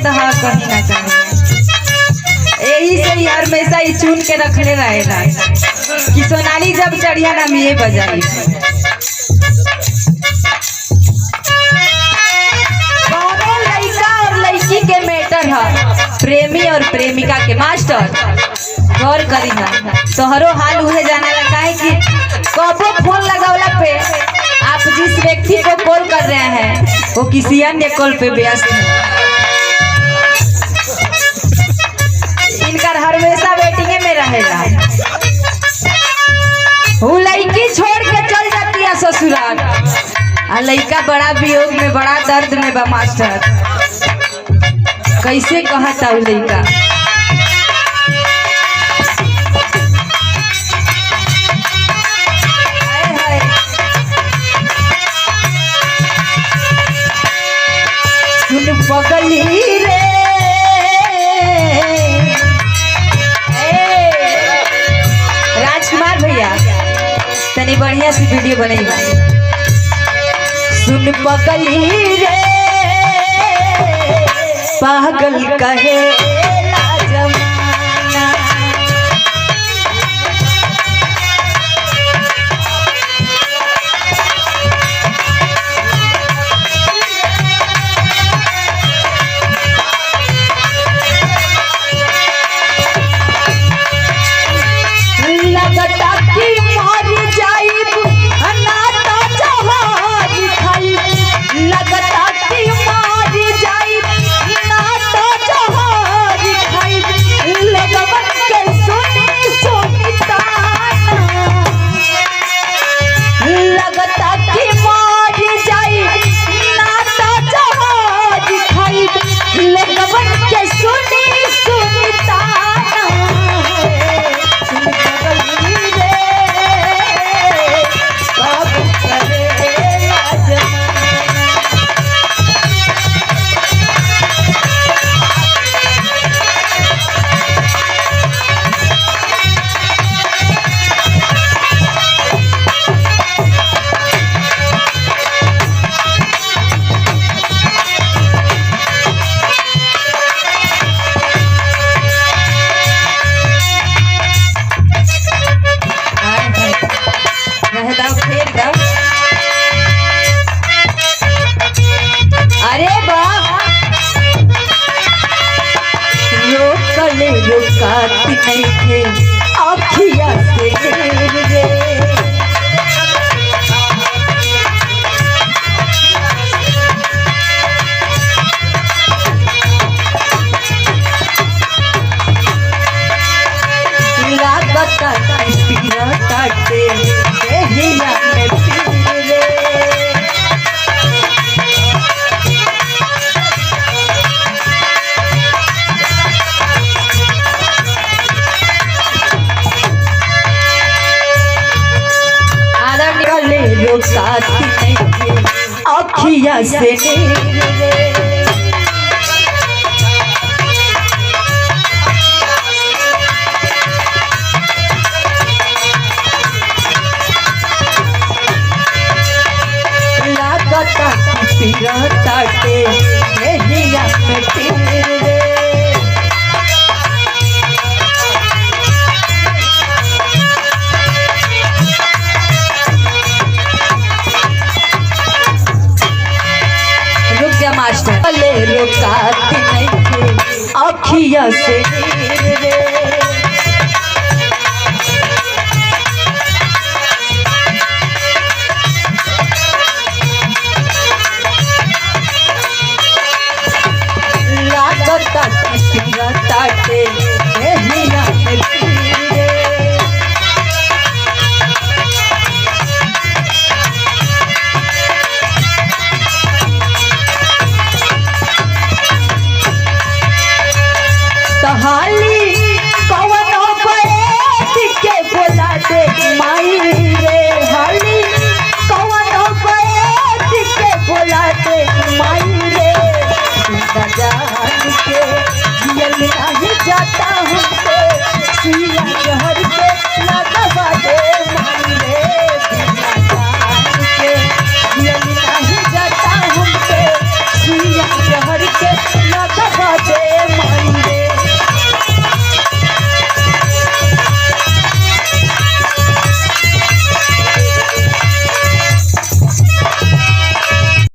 तो हाँ कहीं ना कहीं यही से हमेशा ही चुन के रखले रहेला कि सोनाली जब चढ़िया ना ये बजाई। कौनो लड़का और लड़की के मैटर है, प्रेमी और प्रेमिका के मास्टर गौर करी ना। तोहरो हाल उहे जाना लगा है कि कबो फोन लगावला पे आप जिस व्यक्ति को कॉल कर रहे हैं वो किसी अन्य कॉल पे व्यस्त है। इनका हमेशा वेटिंग में रहेगा। वो लड़की छोड़ के चल जाती है ससुराल और लड़का बड़ा वियोग में बड़ा दर्द में बा मास्टर। कैसे कहता वो लड़का बगली रे राजकुमार भैया तनी बढ़िया सी वीडियो बनेगा। सुन बगली रे पागल कहे जमाना, रुकाती नहीं थे आँखिया से रे लागता पीरा काटे हिया में पीरे रुकाती नहीं आँखिया से लागता पीरा ताटे हिया में पीरे मास्टर ले रुकाती नहीं थे आँखिया से रे लागता पीरा ताटे हिया में पीरे हाली कवनो बैठ के बोला दे माई रे, हाली कवनो बैठ के बोला दे माई रे, जान के जियल नहीं जाता हमसे सुइया जहर के लगवा दे माई रे, जान के जियल नहीं जाता हमसे सुइया जहर के